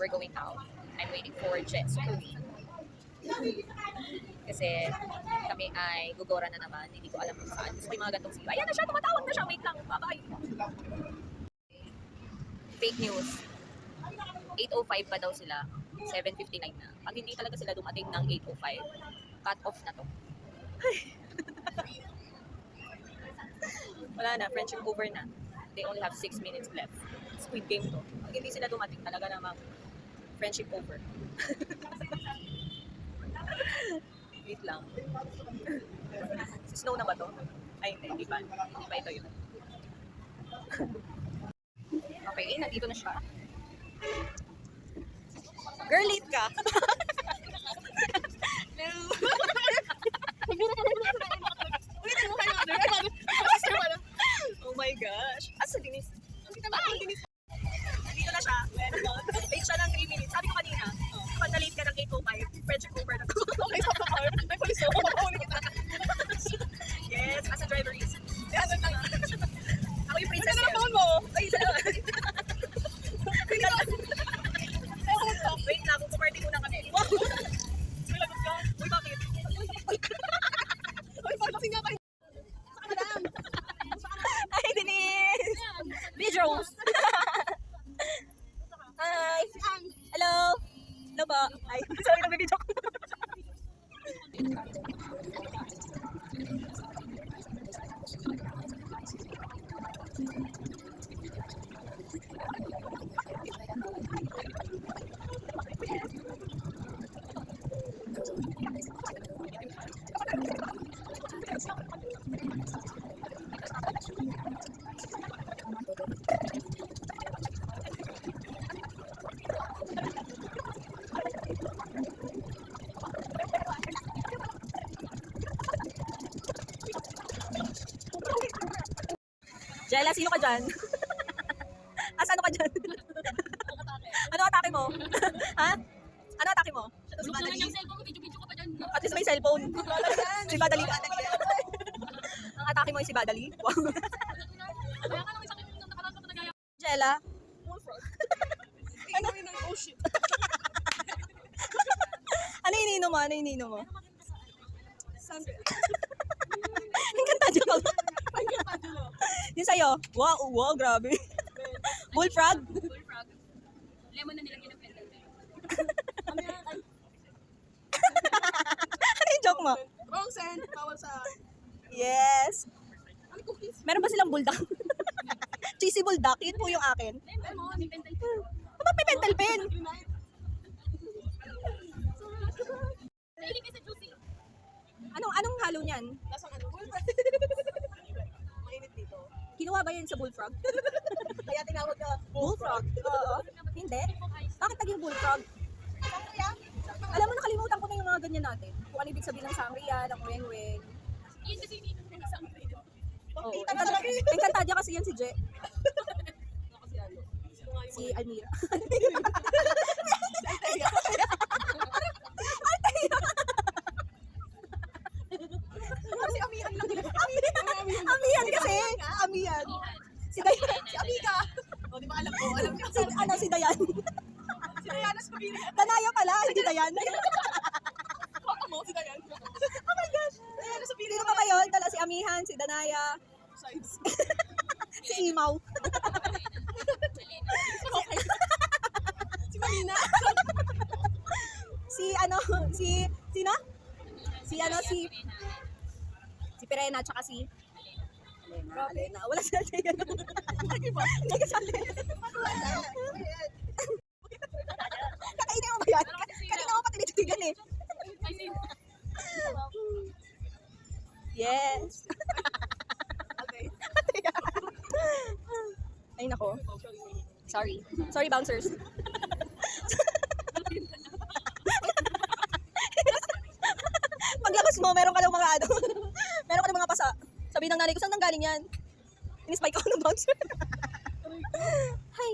we're going out. I'm waiting for Jets to leave. Kasi kami ay gugora na naman. Hindi ko alam kung saan. Gusto ko yung mga gantong sila. Ayan na siya, tumatawag na siya. Wait lang, bye-bye. Fake news. 8:05 pa daw sila. 7:59 na. Pag hindi talaga sila dumating ng 8:05, cut off na to. Wala na, friendship over na. They only have 6 minutes left. Squid Game to. Pag hindi sila dumating, talaga namang friendship over. Wait lang. Snow na ba to? Ay, hindi pa. Hindi pa ito yun. Okay, nandito na siya. Girl, late ka. Oh my gosh. Asa Dinis? Dito na siya. Late siya ng 3 minutes. Sabi ko kanina, kapag na-late ka ng 8:05, friendship over na. Okay, sa car. May police ako. Yes, as a driver is. Ako yung princess niya. Ano mo? Ay, isa lang. Wait lang, puparty muna kami. Uy, bakit? Uy, bakit nga kayo? Ay, Denise! Videos! Hi! Hello! Hello ba? Ay, sorry, nag-video ko. Jella, sino ka dyan? Asa ano ka dyan? Ano atake mo? Ha? Ano atake mo? Si Badali. Video ka pa dyan. At least may cellphone. Si Badali. Ang atake mo ay si Badali? Wow. Kaya ka nang isang yung nakaraan ka pa nagaya. Jella? Ano yun? Oh shit. Ano ininom mo? Ano ininom mo? Sandra. Ang ganda dyan ka ba? Yung sa'yo? Wow, wow, grabe. Bullfrog? Bullfrog. Lemon na nilagyan ng pendant. Ano yung joke mo? Wrong send. Bawal sa... Yes. Ano cookies? Meron ba silang bulldog? Cheesy bulldog, yun po yung akin. Lemon. May pendant. Ano may pentel pen? Mahilig ka sa juicy. Anong halo niyan? Lasang ano? Mainit dito. Kinuha ba yan sa bullfrog? Kaya tinawag ka Bullfrog? Oo. Hindi. Bakit naging bullfrog? Alam mo, nakalimutan ko na yung mga ganyan natin. Kung ano ibig sabihin ng sangria, ng weng-weng. Yun kasi hindi naman sa amin. Oo. Encantadia kasi yan si Je. Si Almira. Si Amihan lang. Amihan kasi. Amihan. Si Dayan. Si Amiga. O, di ba alam ko? Alam niya. Si Dayan. Si Diana Spaghetti. Danaya pala, hindi Dayan. Kaka mo, si Diana. Oh my gosh. Diana sa Sino pa kayo? Tala si Amihan, si Danaya, sides. si Imaw. Si Marina. Si ano, sino? Si Pirena, tsaka si Alena. Wala si Alena. Hindi ka sali. Kakainin mo ba yan? Kanina mo pa tinitigan eh. I see. Yes. Okay. Ay nako. Sorry. Sorry, bouncers. Paglabas mo, meron ka ng mga ano. Meron ka ng mga pasa. Sabi ng nanay ko, saan nang galing yan? In-spike ako ng bouncer. Hi.